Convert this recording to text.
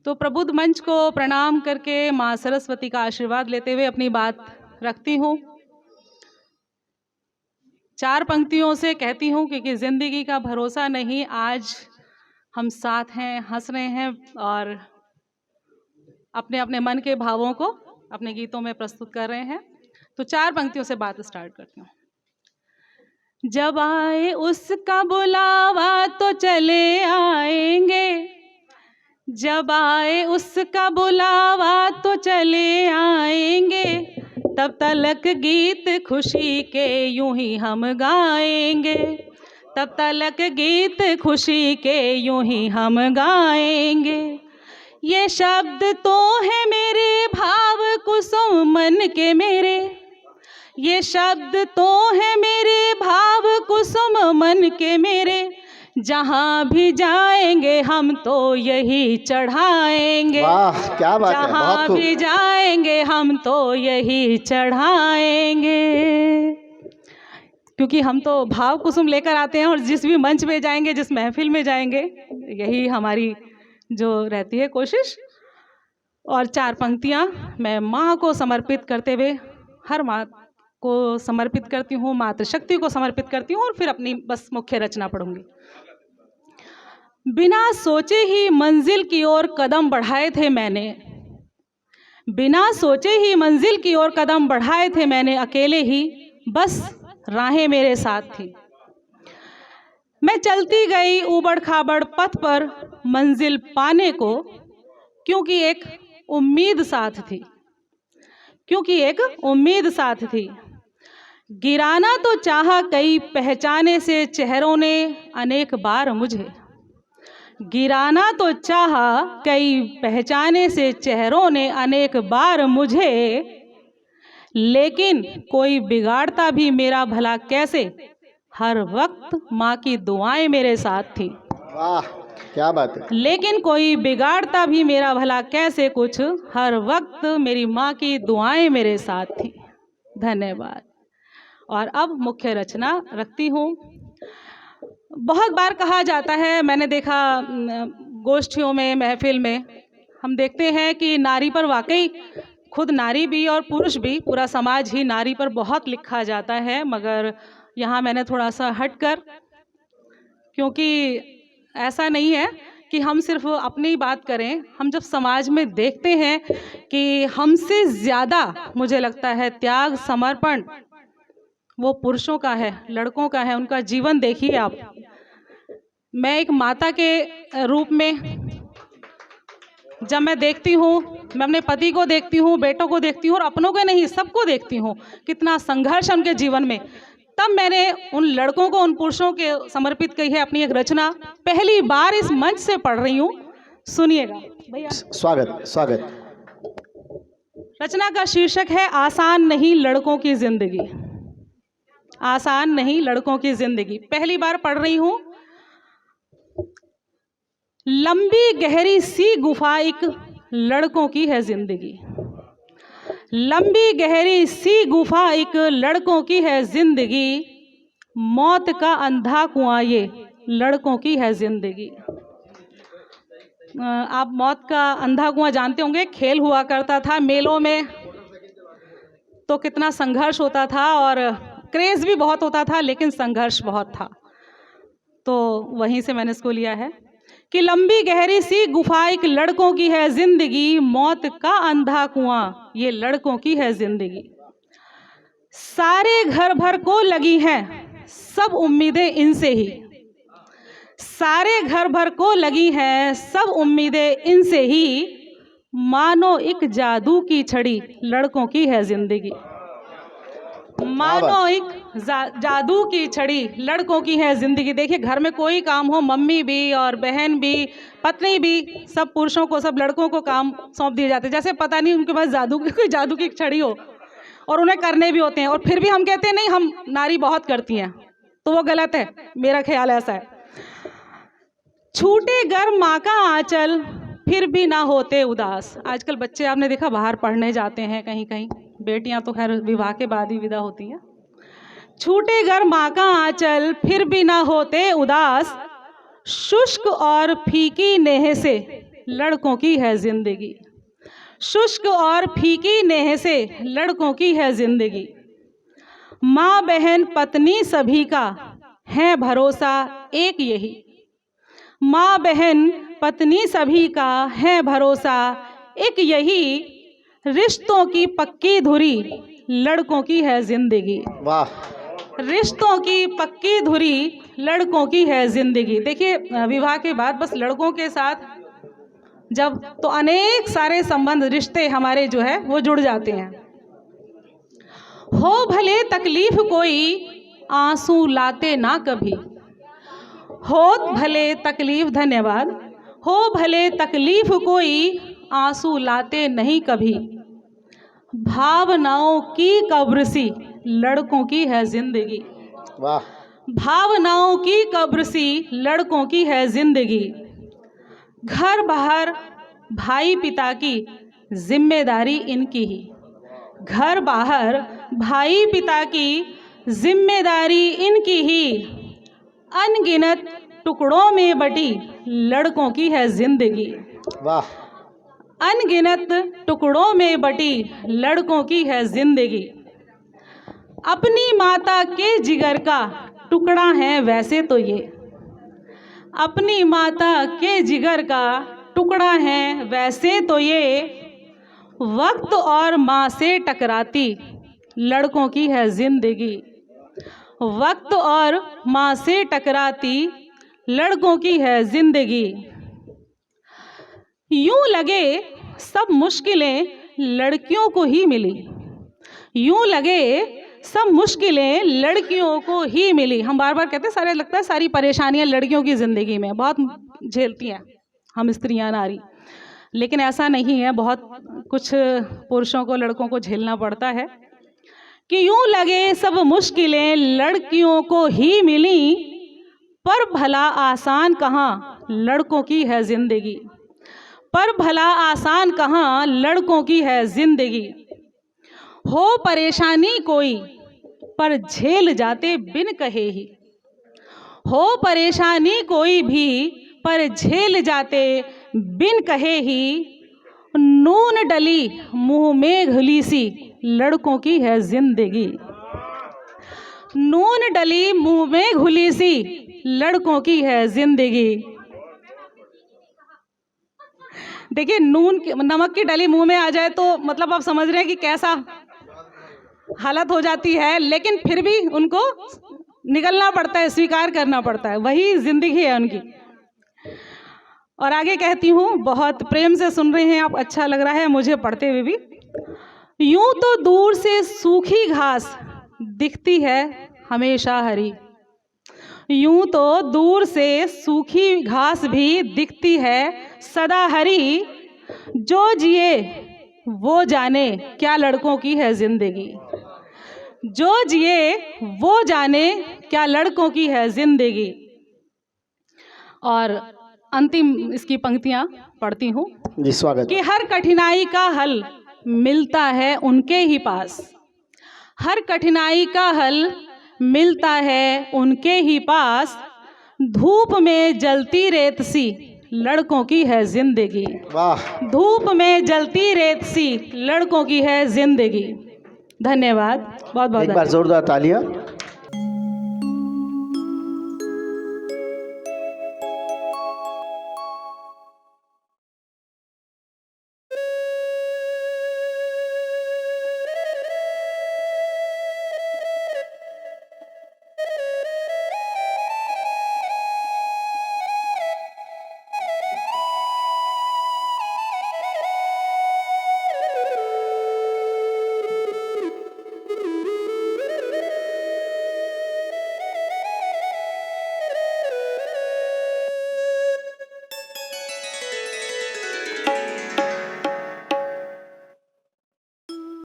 तो प्रबुद्ध मंच को प्रणाम करके माँ सरस्वती का आशीर्वाद लेते हुए अपनी बात रखती हूँ। 4 पंक्तियों से कहती हूँ क्योंकि ज़िंदगी का भरोसा नहीं। आज हम साथ हैं, हंस रहे हैं और अपने अपने मन के भावों को अपने गीतों में प्रस्तुत कर रहे हैं। तो 4 पंक्तियों से बात स्टार्ट करती हूँ। जब आए उसका बुलावा तो चले आएंगे, जब आए उसका बुलावा तो चले आएंगे, तब तलक गीत खुशी के यूं ही हम गाएंगे, तब तलक गीत खुशी के यूं ही हम गाएंगे। ये शब्द तो है मेरे भाव कुसुम मन के मेरे, ये शब्द तो है मेरे भाव कुसुम मन के मेरे, जहाँ भी जाएंगे हम तो यही चढ़ाएंगे। वाह क्या बात है, जहाँ भी जाएंगे हम तो यही चढ़ाएंगे। क्योंकि हम तो भाव कुसुम लेकर आते हैं और जिस भी मंच पे जाएंगे, जिस महफिल में जाएंगे, यही हमारी जो रहती है कोशिश। और 4 पंक्तियाँ मैं माँ को समर्पित करते हुए, हर माँ को समर्पित करती हूँ, मातृशक्ति को समर्पित करती हूँ और फिर अपनी बस मुख्य रचना पढ़ूंगी। बिना सोचे ही मंजिल की ओर कदम बढ़ाए थे मैंने, बिना सोचे ही मंजिल की ओर कदम बढ़ाए थे मैंने, अकेले ही बस राहें मेरे साथ थी। मैं चलती गई ऊबड़ खाबड़ पथ पर मंजिल पाने को, क्योंकि एक उम्मीद साथ थी, क्योंकि एक उम्मीद साथ थी। गिराना तो चाहा कई पहचाने से चेहरों ने अनेक बार मुझे, गिराना तो चाहा कई पहचाने से चेहरों ने अनेक बार मुझे, लेकिन कोई बिगाड़ता भी मेरा भला कैसे, हर वक्त माँ की दुआएं मेरे साथ थी। वाह क्या बात है। लेकिन कोई बिगाड़ता भी मेरा भला कैसे कुछ, हर वक्त मेरी माँ की दुआएं मेरे साथ थी। धन्यवाद। और अब मुख्य रचना रखती हूँ। बहुत बार कहा जाता है, मैंने देखा गोष्ठियों में, महफिल में, हम देखते हैं कि नारी पर वाकई खुद नारी भी और पुरुष भी, पूरा समाज ही नारी पर बहुत लिखा जाता है। मगर यहाँ मैंने थोड़ा सा हटकर, क्योंकि ऐसा नहीं है कि हम सिर्फ अपनी बात करें, हम जब समाज में देखते हैं कि हमसे ज़्यादा मुझे लगता है त्याग समर्पण वो पुरुषों का है, लड़कों का है। उनका जीवन देखिए आप। मैं एक माता के रूप में जब मैं देखती हूँ, मैं अपने पति को देखती हूँ, बेटों को देखती हूँ और अपनों को नहीं, सबको देखती हूँ, कितना संघर्ष है उनके जीवन में। तब मैंने उन लड़कों को, उन पुरुषों के समर्पित की है अपनी एक रचना। पहली बार इस मंच से पढ़ रही हूँ, सुनिएगा भैया। स्वागत स्वागत। रचना का शीर्षक है आसान नहीं लड़कों की जिंदगी। आसान नहीं लड़कों की जिंदगी। पहली बार पढ़ रही हूँ। लंबी गहरी सी गुफा एक लड़कों की है जिंदगी, लंबी गहरी सी गुफा एक लड़कों की है जिंदगी, मौत का अंधा कुआं ये लड़कों की है जिंदगी। आप मौत का अंधा कुआं जानते होंगे, खेल हुआ करता था मेलों में, तो कितना संघर्ष होता था और क्रेज भी बहुत होता था, लेकिन संघर्ष बहुत था। तो वहीं से मैंने इसको लिया है कि लंबी गहरी सी गुफा एक लड़कों की है जिंदगी, मौत का अंधा कुआं ये लड़कों की है जिंदगी। सारे घर भर को लगी हैं सब उम्मीदें इनसे ही, सारे घर भर को लगी हैं सब उम्मीदें इनसे ही, मानो एक जादू की छड़ी लड़कों की है जिंदगी, मानो एक जादू की छड़ी लड़कों की है जिंदगी। देखिए घर में कोई काम हो, मम्मी भी और बहन भी, पत्नी भी, सब पुरुषों को, सब लड़कों को काम सौंप दिए जाते हैं, जैसे पता नहीं उनके पास कोई जादू की छड़ी हो, और उन्हें करने भी होते हैं। और फिर भी हम कहते हैं नहीं, हम नारी बहुत करती हैं, तो वो गलत है। मेरा ख्याल ऐसा है। छूटे घर माँ का आंचल फिर भी ना होते उदास। आजकल बच्चे आपने देखा बाहर पढ़ने जाते हैं कहीं कहीं, बेटियां तो खैर विवाह के बाद ही विदा होती हैं। छूटे घर माँ का आंचल फिर भी ना होते उदास, शुष्क और फीकी नेह से लड़कों की है जिंदगी। शुष्क और फीकी नेह से लड़कों की है जिंदगी। माँ बहन पत्नी सभी का है भरोसा एक यही। माँ बहन पत्नी सभी का है भरोसा एक यही। रिश्तों की पक्की धुरी लड़कों की है जिंदगी। वाह, रिश्तों की पक्की धुरी लड़कों की है जिंदगी। देखिए, विवाह के बाद बस लड़कों के साथ जब तो अनेक सारे संबंध रिश्ते हमारे जो है वो जुड़ जाते हैं। हो भले तकलीफ कोई आंसू लाते ना कभी। हो भले तकलीफ, धन्यवाद। हो भले तकलीफ कोई आंसू लाते नहीं कभी। भावनाओं की कब्र सी लड़कों की है जिंदगी। वाह, भावनाओं की कब्र सी लड़कों की है जिंदगी। घर बाहर भाई पिता की जिम्मेदारी इनकी ही। घर बाहर भाई पिता की जिम्मेदारी इनकी ही। अनगिनत टुकड़ों में बटी लड़कों की है जिंदगी। वाह, अनगिनत टुकड़ों में बटी लड़कों की है जिंदगी। अपनी माता के जिगर का टुकड़ा है वैसे तो ये। अपनी माता के जिगर का टुकड़ा है वैसे तो ये। वक्त और माँ से टकराती लड़कों की है जिंदगी। वक्त और माँ से टकराती लड़कों की है जिंदगी। यूं लगे सब मुश्किलें लड़कियों को ही मिली। यूं लगे सब मुश्किलें लड़कियों को ही मिली। हम बार बार कहते हैं, सारे लगता है सारी परेशानियां लड़कियों की ज़िंदगी में बहुत झेलती हैं हम स्त्रियां नारी, लेकिन ऐसा नहीं है। बहुत कुछ पुरुषों को लड़कों को झेलना पड़ता है। कि यूं लगे सब मुश्किलें लड़कियों को ही मिली, पर भला आसान कहाँ लड़कों की है ज़िंदगी। पर भला आसान कहाँ लड़कों की है ज़िंदगी। हो परेशानी कोई पर झेल जाते बिन कहे ही। हो परेशानी कोई भी पर झेल जाते बिन कहे ही। नून डली मुंह में घुली सी लड़कों की है जिंदगी। नून डली मुंह में घुली सी लड़कों की है जिंदगी। देखिए, नमक की डली मुंह में आ जाए तो मतलब आप समझ रहे हैं कि कैसा हालत हो जाती है, लेकिन फिर भी उनको निकलना पड़ता है, स्वीकार करना पड़ता है। वही जिंदगी है उनकी। और आगे कहती हूँ, बहुत प्रेम से सुन रहे हैं आप, अच्छा लग रहा है मुझे पढ़ते हुए भी। यूं तो दूर से सूखी घास दिखती है हमेशा हरी। यूं तो दूर से सूखी घास भी दिखती है सदा हरी। जो जिए वो जाने क्या लड़कों की है जिंदगी। जो जिए वो जाने क्या लड़कों की है जिंदगी। और अंतिम इसकी पंक्तियां पढ़ती हूँ जी, स्वागत। कि हर कठिनाई का हल मिलता है उनके ही पास। हर कठिनाई का हल मिलता है उनके ही पास। धूप में जलती रेत सी लड़कों की है जिंदगी। वाह, धूप में जलती रेत सी लड़कों की है जिंदगी। धन्यवाद, बहुत बहुत एक बार जोरदार तालियां।